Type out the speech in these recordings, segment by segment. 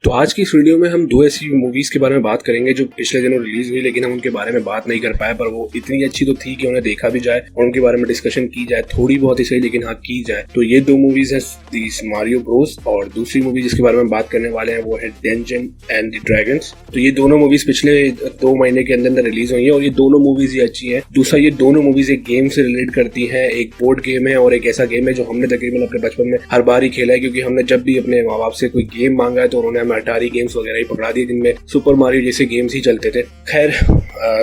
तो आज की इस वीडियो में हम दो ऐसी मूवीज के बारे में बात करेंगे जो पिछले दिनों रिलीज हुई, लेकिन हम उनके बारे में बात नहीं कर पाए, पर वो इतनी अच्छी तो थी कि उन्हें देखा भी जाए और उनके बारे में डिस्कशन की जाए, थोड़ी बहुत ही सही लेकिन हाँ की जाए। तो ये दो मूवीज है मारियो ब्रोस, और दूसरी मूवी जिसके बारे में बात करने वाले हैं वो है डंजन्स एंड ड्रैगन्स। तो ये दोनों मूवीज पिछले 2 महीने के अंदर रिलीज हुई है और ये दोनों मूवीज ही अच्छी है। दूसरा, ये दोनों मूवीज एक गेम से रिलेट करती है। एक बोर्ड गेम है और एक ऐसा गेम है जो हमने तकरीबन अपने बचपन में हर बार ही खेला है, क्योंकि हमने जब भी अपने माँ बाप से कोई गेम मांगा है तो उन्होंने हमें अटारी गेम्स वगैरह ही पकड़ा दिए, जिनमें सुपर मारियो जैसे गेम्स ही चलते थे। खैर,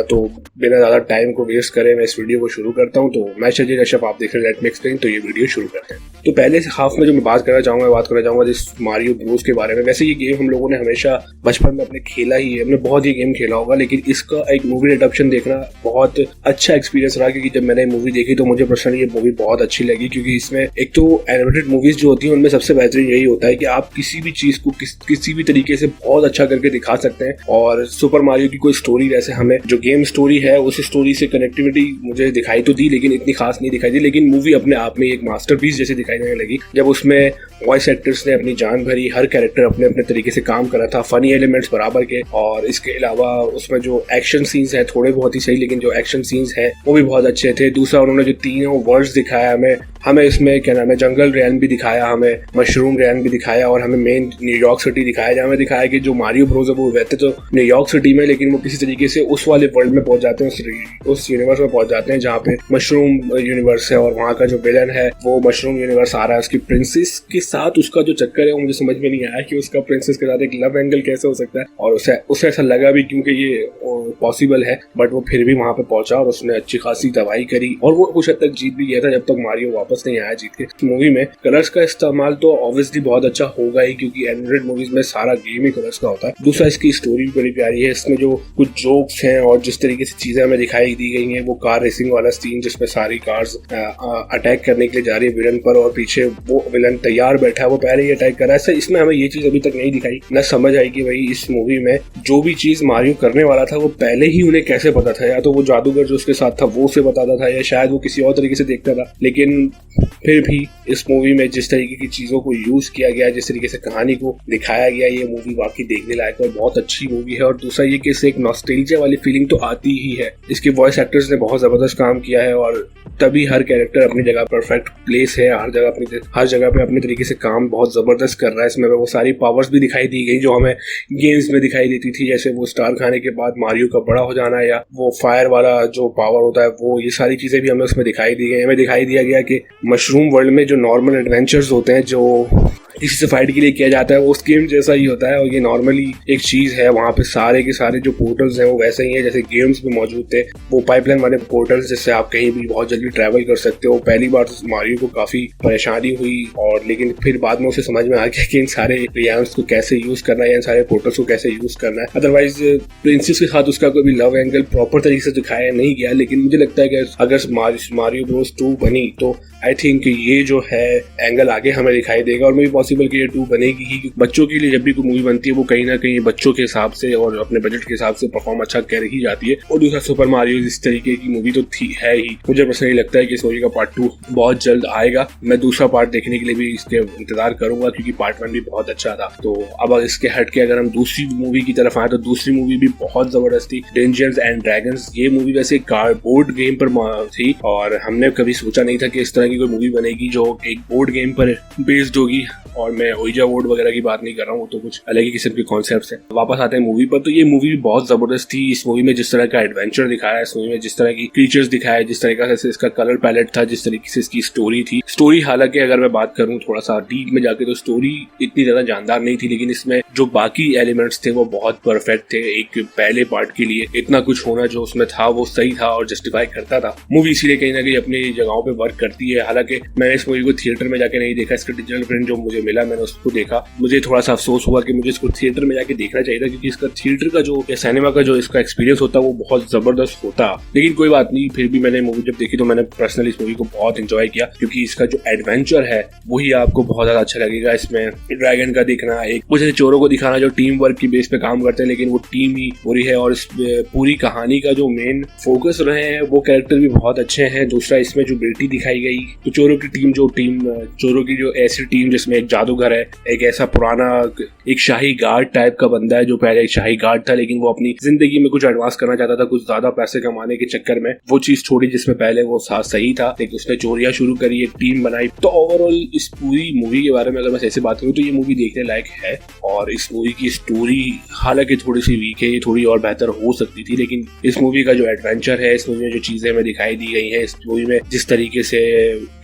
तो बिना ज्यादा टाइम को वेस्ट करे मैं इस वीडियो को शुरू करता हूँ। तो मैं शजीर अशरफ, आप देख रहे हैं लेट मी एक्सप्लेन। तो ये वीडियो शुरू करते हैं। तो पहले हाफ में जो मैं बात करना चाहूंगा जिस मारियो ब्रोस के बारे में। वैसे ये गेम हम लोगों ने हमेशा बचपन में अपने खेला ही है, हमने बहुत ये गेम खेला होगा, लेकिन इसका एक मूवी एडप्शन देखना बहुत अच्छा एक्सपीरियंस रहा, क्योंकि जब मैंने मूवी देखी तो मुझे पर्सनली ये मूवी बहुत अच्छी लगी। क्योंकि इसमें एक तो एनिमेटेड मूवीज जो होती है उनमें सबसे बेहतरीन यही होता है कि आप किसी भी चीज को किसी भी तरीके से बहुत अच्छा करके दिखा सकते हैं। और सुपर मारियो की कोई स्टोरी, वैसे हमें जो गेम स्टोरी है उस स्टोरी से कनेक्टिविटी मुझे दिखाई तो दी, लेकिन इतनी खास नहीं दिखाई दी। लेकिन मूवी अपने आप में एक मास्टरपीस जैसी दिखाई देने लगी जब उसमें वॉइस एक्टर्स ने अपनी जान भरी, हर कैरेक्टर अपने अपने तरीके से काम करा था, फनी एलिमेंट्स बराबर के। और इसके अलावा उसमें जो एक्शन सीन्स है थोड़े बहुत ही सही, लेकिन जो एक्शन सीन्स है वो भी बहुत अच्छे थे। दूसरा, उन्होंने जो तीनों वर्ल्ड्स दिखाया हमें इसमें क्या नाम है, जंगल रैन भी दिखाया, हमें मशरूम रैन भी दिखाया, और हमें मेन न्यूयॉर्क सिटी दिखाया, जहाँ हमें दिखाया कि जो मारियो ब्रोस है वो रहते तो न्यूयॉर्क सिटी में, लेकिन वो किसी तरीके से उस वाले वर्ल्ड में पहुंच जाते हैं, उस यूनिवर्स में पहुंच जाते हैं जहाँ पे मशरूम यूनिवर्स है। और वहाँ का जो विलन है वो मशरूम यूनिवर्स आ रहा है, उसकी प्रिंसेस के साथ उसका जो चक्कर है वो मुझे समझ में नहीं आया कि उसका प्रिंसेस के साथ एक लव एंगल कैसे हो सकता है। और उसे ऐसा लगा भी क्योंकि ये पॉसिबल है, बट वो फिर भी वहाँ पे पहुंचा और उसने अच्छी खासी दवाई करी और वो कुछ हद तक जीत भी गया था, जब तक मारियो वापस नहीं आया जीत के। मूवी में कलर्स का इस्तेमाल तो ऑब्वियसली बहुत अच्छा होगा ही, क्योंकि एनिमेटेड मूवीज में सारा गेम ही कलर्स का होता है। दूसरा, इसकी स्टोरी भी बड़ी प्यारी है। इसमें जो कुछ जोक्स हैं और जिस तरीके से चीजें हमें दिखाई दी गई हैं, वो कार रेसिंग वाला सीन जिसमें सारी कार्स अटैक करने के लिए जा रही है विलन पर, और पीछे वो विलन तैयार बैठा है, वो पहले ही अटैक कर रहा है। इसमें हमें ये चीज अभी तक नहीं दिखाई, न समझ आई कि भाई इस मूवी में जो भी चीज मारियो करने वाला था वो पहले ही उन्हें कैसे पता था। या तो वो जादूगर जो उसके साथ था वो उसे बताता था, या शायद वो किसी और तरीके से देखता था। लेकिन फिर भी इस मूवी में जिस तरीके की चीजों को यूज किया गया, जिस तरीके से कहानी को दिखाया गया, ये मूवी वाकई देखने लायक और बहुत अच्छी मूवी है। और दूसरा ये कि इससे एक नॉस्टैल्जिया वाली फीलिंग तो आती ही है। इसके वॉइस एक्टर्स ने बहुत जबरदस्त काम किया है और तभी हर कैरेक्टर अपनी जगह परफेक्ट प्लेस है, हर जगह पे अपने तरीके से काम बहुत जबरदस्त कर रहा है। इसमें वो सारी पावर्स भी दिखाई दी गई जो हमें गेम्स में दिखाई देती थी, जैसे वो स्टार खाने के बाद मारियो का बड़ा हो जाना, या वो फायर वाला जो पावर होता है वो, ये सारी चीजें भी हमें उसमें दिखाई दी गई। हमें दिखाई दिया गया कि मशरूम वर्ल्ड में जो नॉर्मल एडवेंचर्स होते हैं जो किसी से फाइट के लिए किया जाता है वो उस गेम जैसा ही होता है, और ये नॉर्मली एक चीज है। वहाँ पे सारे के सारे जो पोर्टल्स हैं वो वैसे ही है जैसे गेम्स में मौजूद थे, वो पाइपलाइन वाले पोर्टल्स जिससे आप कहीं भी बहुत जल्दी ट्रैवल कर सकते हो। पहली बार मारियो को काफी परेशानी हुई, और लेकिन फिर बाद में उसे समझ में आ गया कि इन सारे रियाम्स को कैसे यूज करना है, इन सारे पोर्टल्स को कैसे यूज करना है। अदरवाइज प्रिंसेस के साथ उसका कोई भी लव एंगल प्रॉपर तरीके से दिखाया नहीं गया, लेकिन मुझे लगता है कि अगर मारियो ब्रोस 2 बनी तो आई थिंक ये जो है एंगल आगे हमें दिखाई देगा, और मे भी पॉसिबल कि ये 2 बनेगी ही, क्योंकि बच्चों के लिए जब भी कोई मूवी बनती है वो कहीं ना कहीं बच्चों के हिसाब से और अपने बजट के हिसाब से परफॉर्म अच्छा कर ही जाती है। और दूसरा, सुपर मारियो इस तरीके की मूवी तो थी है ही। मुझे पर्सनली लगता है कि इस मूवी का पार्ट 2 बहुत जल्द आएगा। मैं दूसरा पार्ट देखने के लिए भी इसके इंतजार करूंगा, क्योंकि पार्ट 1 भी बहुत अच्छा था। तो अब इसके हट के अगर हम दूसरी मूवी की तरफ आए तो दूसरी मूवी भी बहुत जबरदस्त थी, डंजन्स एंड ड्रैगन्स। ये मूवी वैसे कार्डबोर्ड गेम पर थी, और हमने कभी सोचा नहीं था कि इस तरह की कोई मूवी बनेगी जो एक बोर्ड गेम पर बेस्ड होगी। और मैं ओइजा बोर्ड वगैरह की बात नहीं कर रहा हूँ, तो कुछ अलग ही किस्म के कॉन्सेप्ट्स हैं। वापस आते हैं मूवी पर, तो ये मूवी भी बहुत जबरदस्त थी। इस मूवी में जिस तरह का एडवेंचर दिखाया, इस मूवी में जिस तरह की क्रीचर्स दिखाया, जिस तरीके से इसका कलर पैलेट था, जिस तरीके से इसकी स्टोरी थी। स्टोरी हालांकि अगर मैं बात करूँ थोड़ा सा डीप में जाके, तो स्टोरी इतनी ज्यादा जानदार नहीं थी, लेकिन इसमें जो बाकी एलिमेंट्स थे वो बहुत परफेक्ट थे। एक पहले पार्ट के लिए इतना कुछ होना जो उसमें था वो सही था और जस्टिफाई करता था। मूवी इसीलिए कहीं ना कहीं अपनी जगहों पे वर्क करती है। हालांकि मैंने इस मूवी को थिएटर में जाके नहीं देखा, इसका डिजिटल प्रिंट जो मुझे मिला मैंने उसको देखा। मुझे थोड़ा सा अफसोस हुआ कि मुझे इसको थिएटर में जाके देखना चाहिए था, क्योंकि इसका थिएटर का जो सिनेमा का जो इसका एक्सपीरियंस होता वो बहुत जबरदस्त होता। लेकिन कोई बात नहीं, फिर भी मैंने मूवी जब देखी तो मैंने पर्सनली इस मूवी को बहुत एंजॉय किया, क्योंकि इसका जो एडवेंचर है वही आपको बहुत ज्यादा अच्छा लगेगा। इसमें ड्रैगन का दिखना, एक कुछ चोरों को दिखाना जो टीम वर्क की बेस पे काम करते हैं, लेकिन वो टीम ही पूरी है, और इस पूरी कहानी का जो मेन फोकस रहे हैं वो कैरेक्टर भी बहुत अच्छे हैं। दूसरा, इसमें जो बेटी दिखाई गई, तो चोरों की टीम चोरों की जो ऐसी टीम जिसमें एक जादूगर है, एक ऐसा पुराना एक शाही गार्ड टाइप का बंदा है जो पहले एक शाही गार्ड था, लेकिन वो अपनी जिंदगी में कुछ एडवांस करना चाहता था, कुछ ज्यादा पैसे कमाने के चक्कर में वो चीज छोड़ी जिसमें पहले वो सही था, लेकिन उसने चोरियां शुरू करी, एक टीम बनाई। तो ओवरऑल इस पूरी मूवी के बारे में अगर मैं ऐसे बात करूँ तो ये मूवी देखने लायक है। और इस मूवी की स्टोरी हालांकि थोड़ी सी वीक है, ये थोड़ी और बेहतर हो सकती थी, लेकिन इस मूवी का जो एडवेंचर है, इस मूवी में जो चीजें हमें दिखाई दी गई है, इस मूवी में जिस तरीके से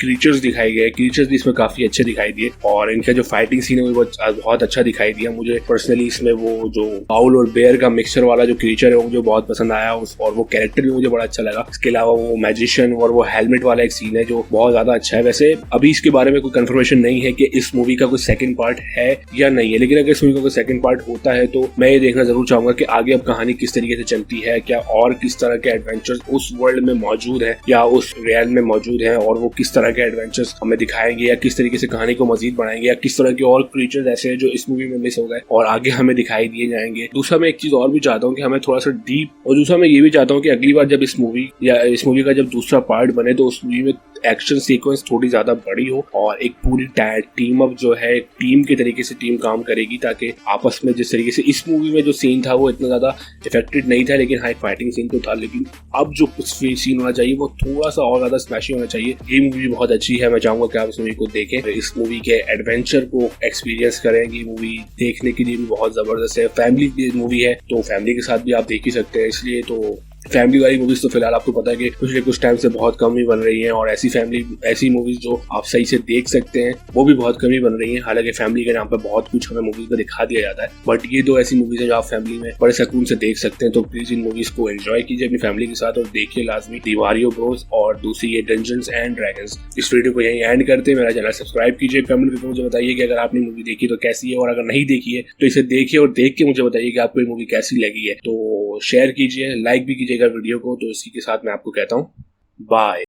क्रीचर्स दिखाए गए, क्रीचर्स भी इसमें काफी अच्छे दिखाई दिए, और इनका जो फाइटिंग सीन है वो बहुत अच्छा दिखाई दिया। मुझे पर्सनली इसमें वो जो बाउल और बेयर का मिक्सचर वाला जो क्रीचर है वो मुझे बहुत पसंद आया, और वो कैरेक्टर भी मुझे बड़ा अच्छा लगा। इसके अलावा वो मैजिशियन और वो हेलमेट वाला एक सीन है जो बहुत ज्यादा अच्छा है। वैसे अभी इसके बारे में कोई कंफर्मेशन नहीं है कि इस मूवी का कोई सेकंड पार्ट है या नहीं है, लेकिन अगर इस मूवी का कोई सेकंड पार्ट होता है तो मैं ये देखना जरूर चाहूंगा कि आगे अब कहानी किस तरीके से चलती है, क्या और किस तरह के एडवेंचर्स उस वर्ल्ड में मौजूद है या उस रियल में मौजूद है, और वो किस तरह के एडवेंचर्स हमें दिखाएंगे, या किस तरीके से कहानी को मजीद बढ़ाएंगे, या किस तरह के और क्रीचर्स ऐसे हैं जो इस मूवी में मिस हो गए और आगे हमें दिखाई दिए जाएंगे। दूसरा, मैं एक चीज और भी चाहता हूँ कि हमें थोड़ा सा डीप, और दूसरा मैं ये भी चाहता हूँ कि अगली बार जब इस मूवी का जब दूसरा पार्ट बने तो उस मूवी में एक्शन सीक्वेंस थोड़ी ज्यादा बड़ी हो, और एक पूरी टीम अप जो है, एक टीम के तरीके से टीम काम करेगी, ताकि आपस में जिस तरीके से इस मूवी में जो सीन था वो इतना ज्यादा इफेक्टेड नहीं था, लेकिन हाँ एक फाइटिंग सीन तो था, लेकिन अब जो सीन होना चाहिए वो थोड़ा सा और ज्यादा स्मैशिंग होना चाहिए। ये मूवी बहुत अच्छी है, मैं चाहूंगा कि आप इस मूवी को देखें, इस मूवी के एडवेंचर को एक्सपीरियंस करें। ये मूवी देखने के लिए भी बहुत जबरदस्त है, फैमिली मूवी है तो फैमिली के साथ भी आप देख ही सकते हैं। इसलिए तो फैमिली वाली मूवीज तो फिलहाल आपको पता है कि पिछले कुछ टाइम से बहुत कम ही बन रही हैं, और ऐसी मूवीज जो आप सही से देख सकते हैं वो भी बहुत कम ही बन रही हैं। हालांकि फैमिली के नाम पर बहुत कुछ हमें मूवीज में दिखा दिया जाता है, बट ये दो ऐसी मूवीज हैं जो आप फैमिली में बड़े सुकून से देख सकते हैं। तो प्लीज इन मूवीज को एंजॉय कीजिए अपनी फैमिली के साथ, और देखिए लाजमी दी वारियो ब्रोस और दूसरी ये डंजन्स एंड ड्रैगन्स। इस वीडियो को यहीं एंड करते हैं। मेरा चैनल सब्सक्राइब कीजिए, कमेंट करके मुझे बताइए कि अगर आपने मूवी देखी तो कैसी है, और अगर नहीं देखी है तो इसे देखिए और देख के मुझे बताइए कि आपको ये मूवी कैसी लगी है। तो शेयर कीजिए, लाइक भी कीजिएगा वीडियो को। तो इसी के साथ मैं आपको कहता हूँ बाय।